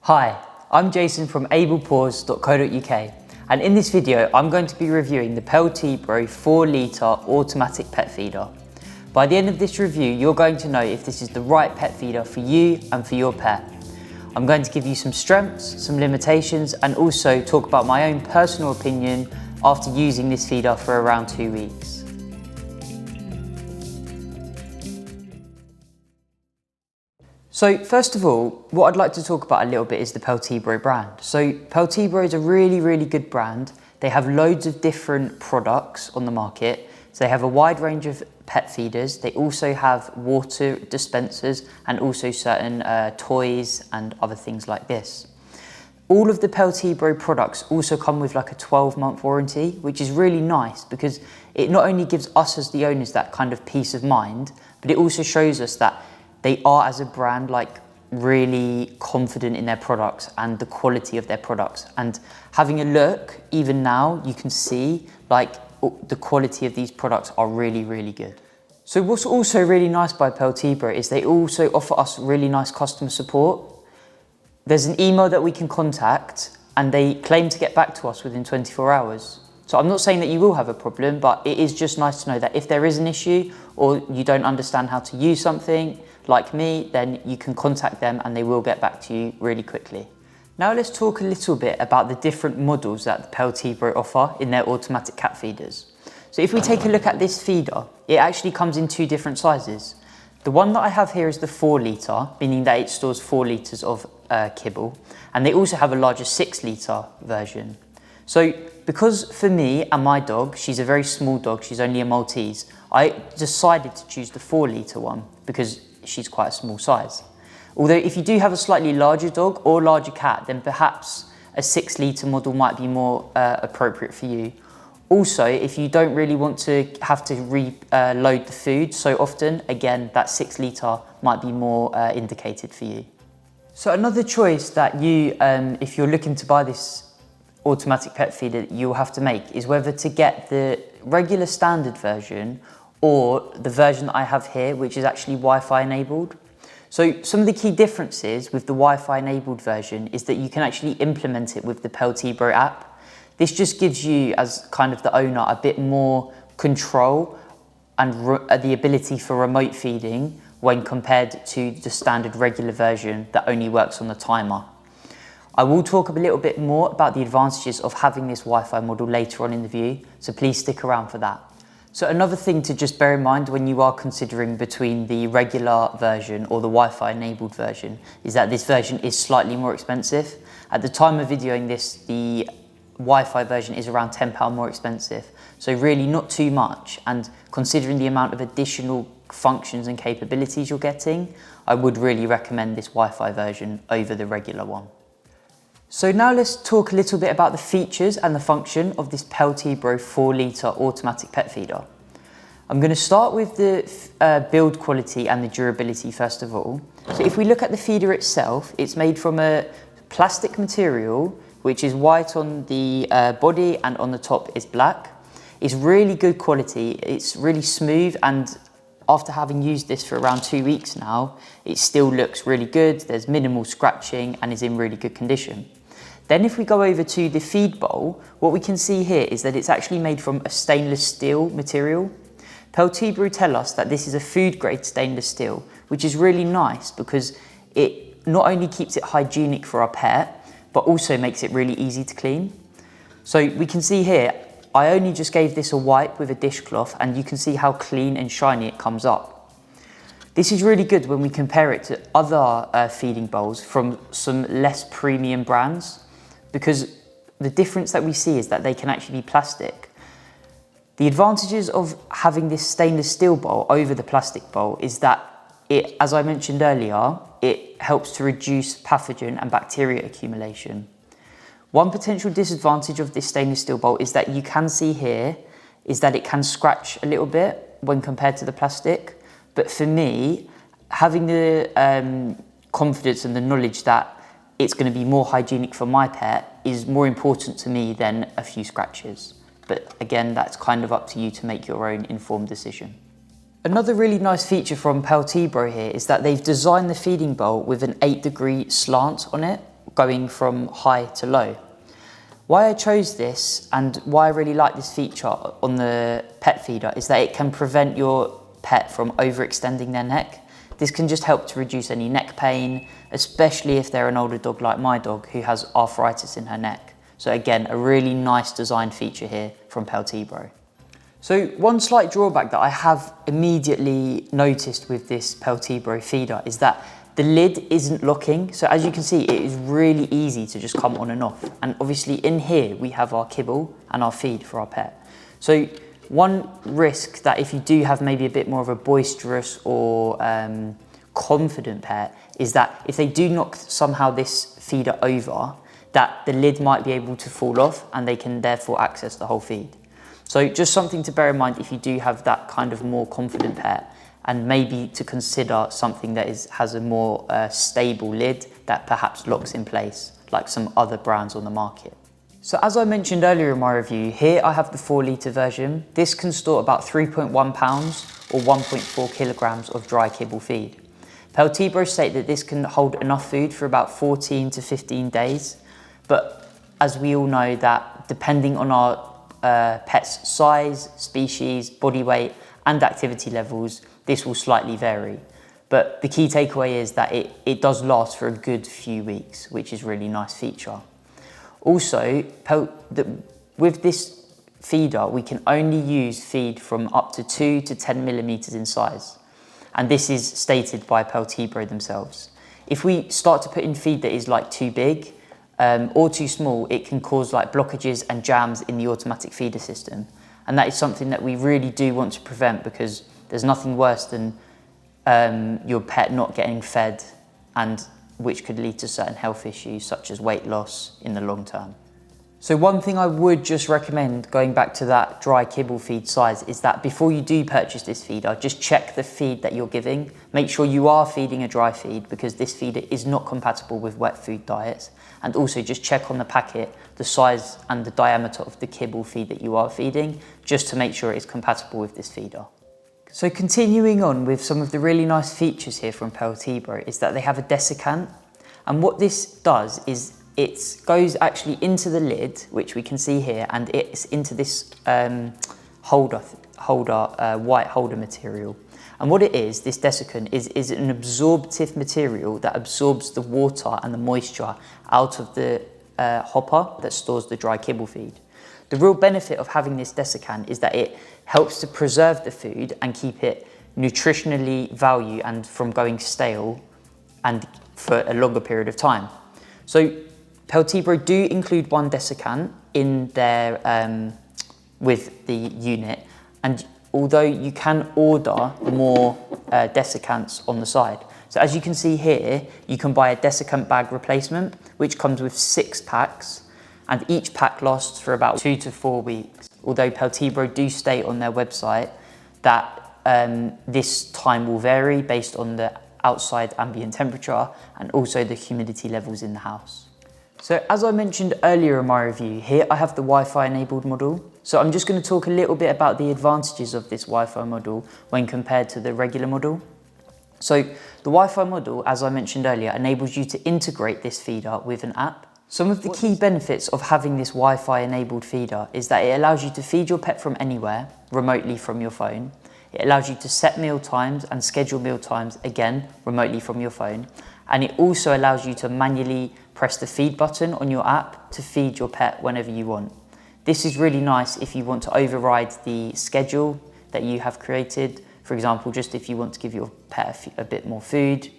Hi, I'm Jason from ablepaws.co.uk, and in this video I'm going to be reviewing the PETLIBRO 4 litre automatic pet feeder. By the end of this review you're going to know if this is the right pet feeder for you and for your pet. I'm going to give you some strengths, some limitations, and also talk about my own personal opinion after using this feeder for around 2 weeks. So first of all, what I'd like to talk about a little bit is the PETLIBRO brand. So PETLIBRO is a really good brand. They have loads of different products on the market. So they have a wide range of pet feeders. They also have water dispensers and also certain toys and other things like this. All of the PETLIBRO products also come with like a 12-month warranty, which is really nice because it not only gives us as the owners that kind of peace of mind, but it also shows us that they are, as a brand, like really confident in their products and the quality of their products. And having a look, even now, you can see like the quality of these products are really good. So what's also really nice by PETLIBRO is they also offer us really nice customer support. There's an email that we can contact and they claim to get back to us within 24 hours. So I'm not saying that you will have a problem, but it is just nice to know that if there is an issue or you don't understand how to use something, like me, then you can contact them and they will get back to you really quickly. Now let's talk a little bit about the different models that the PETLIBRO offer in their automatic cat feeders. So if we take a look at this feeder, it actually comes in 2 different sizes. The one that I have here is the 4 litre, meaning that it stores 4 litres of kibble, and they also have a larger 6 litre version. So because for me and my dog, she's a very small dog, she's only a Maltese, I decided to choose the 4 litre one because she's quite a small size. Although if you do have a slightly larger dog or larger cat, then perhaps a 6 litre model might be more appropriate for you. Also, if you don't really want to have to reload the food so often, again, that 6 litre might be more indicated for you. So another choice that you, if you're looking to buy this automatic pet feeder, you'll have to make is whether to get the regular standard version or the version that I have here, which is actually Wi-Fi enabled. So some of the key differences with the Wi-Fi enabled version is that you can actually implement it with the PETLIBRO app. This just gives you, as kind of the owner, a bit more control and the ability for remote feeding when compared to the standard regular version that only works on the timer. I will talk a little bit more about the advantages of having this Wi-Fi model later on in the view, so please stick around for that. So another thing to just bear in mind when you are considering between the regular version or the Wi-Fi enabled version is that this version is slightly more expensive. At the time of videoing this, the Wi-Fi version is around £10 more expensive. So really not too much, and considering the amount of additional functions and capabilities you're getting, I would really recommend this Wi-Fi version over the regular one. So now let's talk a little bit about the features and the function of this PETLIBRO 4 litre automatic pet feeder. I'm going to start with the build quality and the durability first of all. So if we look at the feeder itself, it's made from a plastic material which is white on the body and on the top is black. It's really good quality, it's really smooth, and after having used this for around 2 weeks now, it still looks really good, there's minimal scratching and is in really good condition. Then if we go over to the feed bowl, what we can see here is that it's actually made from a stainless steel material. PETLIBRO tell us that this is a food grade stainless steel, which is really nice because it not only keeps it hygienic for our pet, but also makes it really easy to clean. So we can see here, I only just gave this a wipe with a dishcloth and you can see how clean and shiny it comes up. This is really good when we compare it to other feeding bowls from some less premium brands, because the difference that we see is that they can actually be plastic. The advantages of having this stainless steel bowl over the plastic bowl is that it, as I mentioned earlier, it helps to reduce pathogen and bacteria accumulation. One potential disadvantage of this stainless steel bowl is that you can see here is that it can scratch a little bit when compared to the plastic. But for me, having the confidence and the knowledge that it's going to be more hygienic for my pet is more important to me than a few scratches. But again, that's kind of up to you to make your own informed decision. Another really nice feature from PETLIBRO here is that they've designed the feeding bowl with an 8-degree slant on it, going from high to low. Why I chose this and why I really like this feature on the pet feeder is that it can prevent your pet from overextending their neck. This can just help to reduce any neck pain, especially if they're an older dog like my dog who has arthritis in her neck. So again, a really nice design feature here from PETLIBRO. So one slight drawback that I have immediately noticed with this PETLIBRO feeder is that the lid isn't locking. So as you can see, it is really easy to just come on and off. And obviously in here, we have our kibble and our feed for our pet. So one risk that if you do have maybe a bit more of a boisterous or confident pet is that if they do knock somehow this feeder over, that the lid might be able to fall off and they can therefore access the whole feed. So just something to bear in mind if you do have that kind of more confident pet, and maybe to consider something that has a more stable lid that perhaps locks in place, like some other brands on the market. So as I mentioned earlier in my review, here I have the 4-litre version. This can store about 3.1 pounds or 1.4 kilograms of dry kibble feed. PETLIBRO state that this can hold enough food for about 14 to 15 days. But as we all know that depending on our pet's size, species, body weight and activity levels, this will slightly vary. But the key takeaway is that it does last for a good few weeks, which is a really nice feature. Also, with this feeder, we can only use feed from up to 2 to 10 millimeters in size. And this is stated by PETLIBRO themselves. If we start to put in feed that is like too big, or too small, it can cause like blockages and jams in the automatic feeder system. And that is something that we really do want to prevent, because there's nothing worse than your pet not getting fed, and which could lead to certain health issues such as weight loss in the long term. So one thing I would just recommend, going back to that dry kibble feed size, is that before you do purchase this feeder, just check the feed that you're giving. Make sure you are feeding a dry feed, because this feeder is not compatible with wet food diets. And also just check on the packet the size and the diameter of the kibble feed that you are feeding, just to make sure it's compatible with this feeder. So continuing on with some of the really nice features here from PETLIBRO is that they have a desiccant. And what this does is it goes actually into the lid, which we can see here, and it's into this white holder material. And what it is, this desiccant is an absorptive material that absorbs the water and the moisture out of the hopper that stores the dry kibble feed. The real benefit of having this desiccant is that it helps to preserve the food and keep it nutritionally valued and from going stale and for a longer period of time. So PETLIBRO do include one desiccant in their with the unit, and although you can order more desiccants on the side. So as you can see here, you can buy a desiccant bag replacement, which comes with 6 packs, and each pack lasts for about 2 to 4 weeks. Although PETLIBRO do state on their website that this time will vary based on the outside ambient temperature and also the humidity levels in the house. So as I mentioned earlier in my review, here I have the Wi-Fi enabled model. So I'm just going to talk a little bit about the advantages of this Wi-Fi model when compared to the regular model. So the Wi-Fi model, as I mentioned earlier, enables you to integrate this feeder with an app. Some of the key benefits of having this Wi-Fi enabled feeder is that it allows you to feed your pet from anywhere, remotely from your phone. It allows you to set meal times and schedule meal times, again, remotely from your phone. And it also allows you to manually press the feed button on your app to feed your pet whenever you want. This is really nice if you want to override the schedule that you have created. For example, just if you want to give your pet a bit more food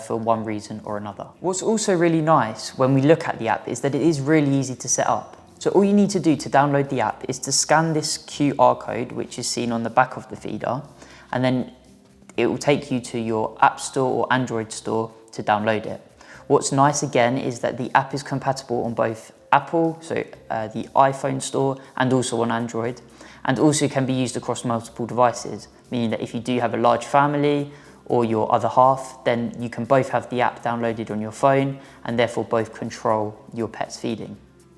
for one reason or another. What's also really nice when we look at the app is that it is really easy to set up. So all you need to do to download the app is to scan this QR code, which is seen on the back of the feeder, and then it will take you to your App Store or Android store to download it. What's nice again is that the app is compatible on both Apple, so the iPhone store, and also on Android, and also can be used across multiple devices, meaning that if you do have a large family or your other half, then you can both have the app downloaded on your phone and therefore both control your pet's feeding.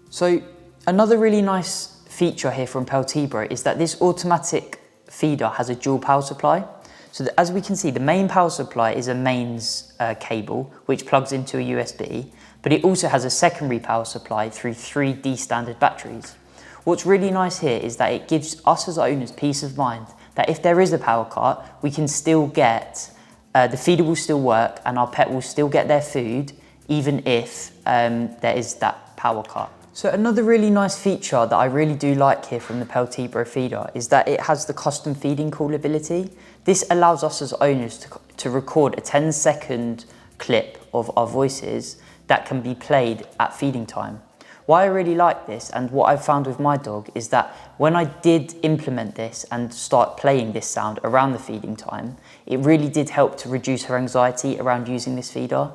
So another really nice feature here from PETLIBRO is that this automatic feeder has a dual power supply. So as we can see, the main power supply is a mains cable, which plugs into a USB, but it also has a secondary power supply through 3 D-standard batteries. What's really nice here is that it gives us as owners peace of mind that if there is a power cut, we can still get, the feeder will still work and our pet will still get their food, even if there is that power cut. So another really nice feature that I really do like here from the PETLIBRO feeder is that it has the custom feeding call ability. This allows us as owners to record a 10-second clip of our voices that can be played at feeding time. Why I really like this and what I've found with my dog is that when I did implement this and start playing this sound around the feeding time, it really did help to reduce her anxiety around using this feeder.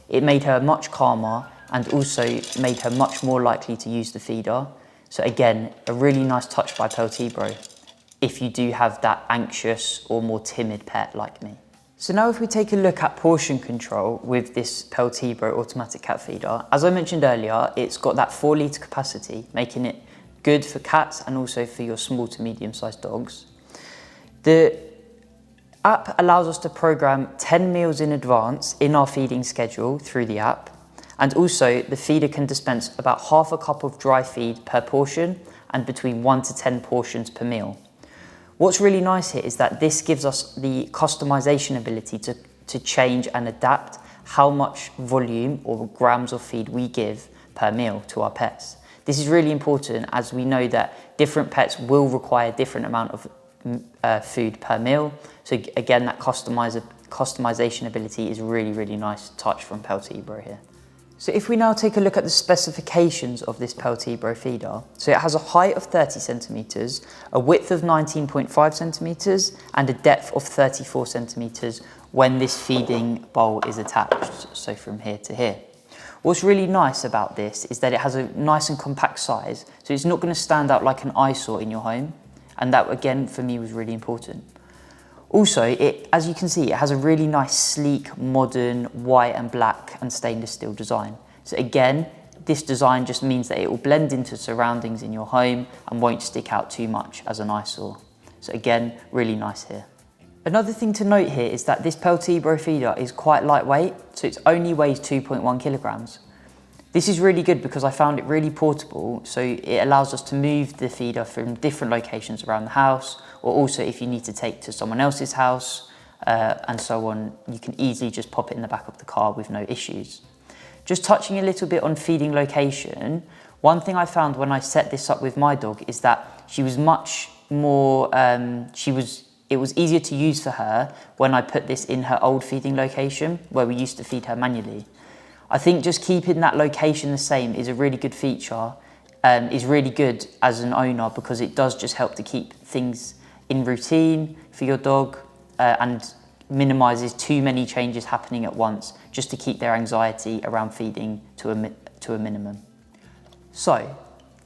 It made her much calmer and also made her much more likely to use the feeder. So again, a really nice touch by PETLIBRO if you do have that anxious or more timid pet like me. So now if we take a look at portion control with this PETLIBRO automatic cat feeder, as I mentioned earlier, it's got that 4 litre capacity, making it good for cats and also for your small to medium sized dogs. The app allows us to program 10 meals in advance in our feeding schedule through the app. And also the feeder can dispense about half a cup of dry feed per portion and between 1 to 10 portions per meal. What's really nice here is that this gives us the customization ability to change and adapt how much volume or grams of feed we give per meal to our pets. This is really important as we know that different pets will require different amount of food per meal. So again, that customization ability is really, really nice touch from PETLIBRO here. So if we now take a look at the specifications of this PETLIBRO feeder, so it has a height of 30 centimeters, a width of 19.5 centimeters, and a depth of 34 centimeters when this feeding bowl is attached, so from here to here. What's really nice about this is that it has a nice and compact size, so it's not going to stand out like an eyesore in your home, and that again for me was really important. Also, as you can see, it has a really nice, sleek, modern, white and black and stainless steel design. So again, this design just means that it will blend into surroundings in your home and won't stick out too much as an eyesore. So again, really nice here. Another thing to note here is that this PETLIBRO feeder is quite lightweight, so it only weighs 2.1 kilograms. This is really good because I found it really portable, so it allows us to move the feeder from different locations around the house, or also if you need to take to someone else's house and so on, you can easily just pop it in the back of the car with no issues. Just touching a little bit on feeding location, one thing I found when I set this up with my dog is that she was much more, it was easier to use for her when I put this in her old feeding location where we used to feed her manually. I think just keeping that location the same is a really good feature, is really good as an owner because it does just help to keep things in routine for your dog and minimises too many changes happening at once just to keep their anxiety around feeding to a minimum. So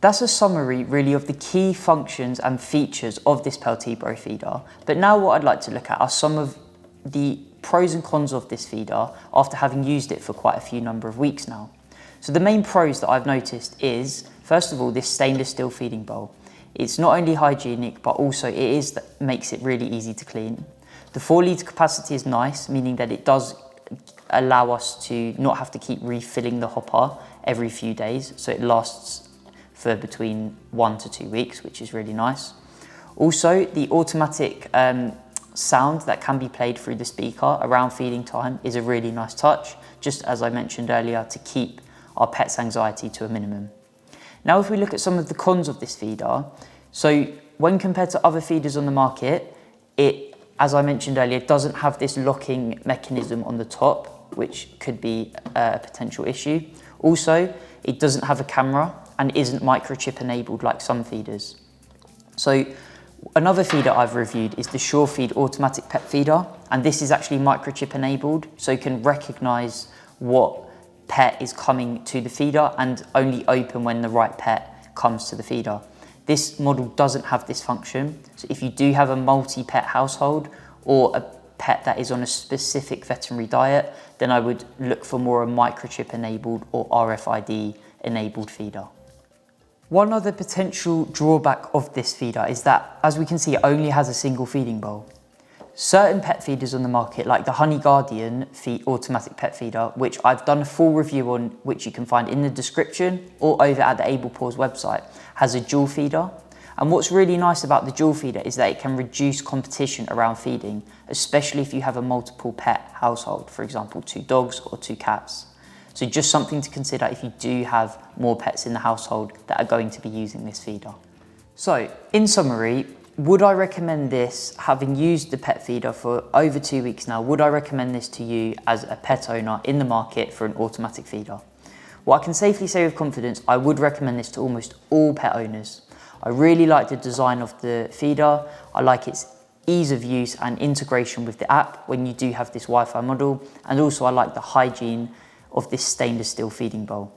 that's a summary really of the key functions and features of this PETLIBRO feeder. But now what I'd like to look at are some of the pros and cons of this feeder after having used it for quite a few number of weeks now. So the main pros that I've noticed is, first of all, this stainless steel feeding bowl. It's not only hygienic, but also makes it really easy to clean. The 4 litre capacity is nice, meaning that it does allow us to not have to keep refilling the hopper every few days. So it lasts for between 1 to 2 weeks, which is really nice. Also, the automatic sound that can be played through the speaker around feeding time is a really nice touch, just as I mentioned earlier, to keep our pet's anxiety to a minimum. Now if we look at some of the cons of this feeder, so when compared to other feeders on the market, it, as I mentioned earlier, doesn't have this locking mechanism on the top, which could be a potential issue. Also, it doesn't have a camera and isn't microchip enabled like some feeders. So another feeder I've reviewed is the SureFeed Automatic Pet Feeder, and this is actually microchip enabled, so you can recognise what pet is coming to the feeder and only open when the right pet comes to the feeder. This model doesn't have this function, so if you do have a multi-pet household or a pet that is on a specific veterinary diet, then I would look for more a microchip enabled or RFID enabled feeder. One other potential drawback of this feeder is that, as we can see, it only has a single feeding bowl. Certain pet feeders on the market, like the HoneyGuaridan Automatic Pet Feeder, which I've done a full review on, which you can find in the description or over at the Able Paws website, has a dual feeder. And what's really nice about the dual feeder is that it can reduce competition around feeding, especially if you have a multiple pet household, for example, 2 dogs or 2 cats. So just something to consider if you do have more pets in the household that are going to be using this feeder. So in summary, would I recommend this, having used the pet feeder for over 2 weeks now, would I recommend this to you as a pet owner in the market for an automatic feeder? Well, I can safely say with confidence, I would recommend this to almost all pet owners. I really like the design of the feeder. I like its ease of use and integration with the app when you do have this Wi-Fi model. And also I like the hygiene of this stainless steel feeding bowl.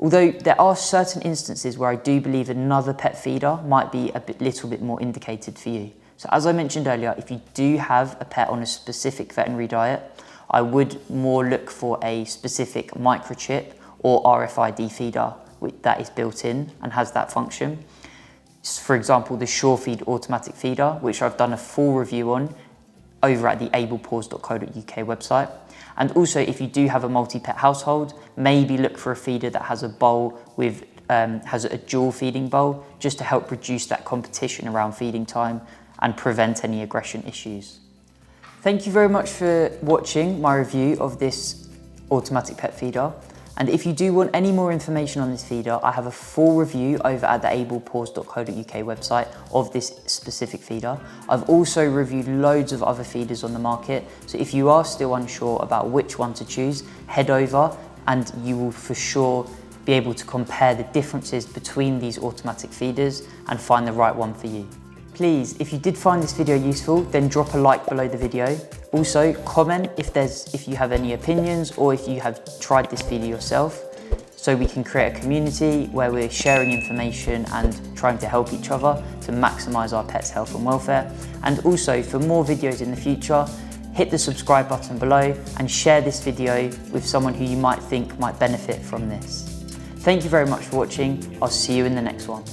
Although there are certain instances where I do believe another pet feeder might be a little bit more indicated for you. So as I mentioned earlier, if you do have a pet on a specific veterinary diet, I would more look for a specific microchip or RFID feeder that is built in and has that function. For example, the SureFeed automatic feeder, which I've done a full review on over at the ablepaws.co.uk website. And also, if you do have a multi-pet household, maybe look for a feeder that has a bowl with has a dual feeding bowl, just to help reduce that competition around feeding time and prevent any aggression issues. Thank you very much for watching my review of this automatic pet feeder. And if you do want any more information on this feeder, I have a full review over at the ablepaws.co.uk website of this specific feeder. I've also reviewed loads of other feeders on the market, so if you are still unsure about which one to choose, head over and you will for sure be able to compare the differences between these automatic feeders and find the right one for you. Please, if you did find this video useful, then drop a like below the video. Also, comment if you have any opinions or if you have tried this feeder yourself, so we can create a community where we're sharing information and trying to help each other to maximize our pets' health and welfare. And also, for more videos in the future, hit the subscribe button below and share this video with someone who you might think might benefit from this. Thank you very much for watching. I'll see you in the next one.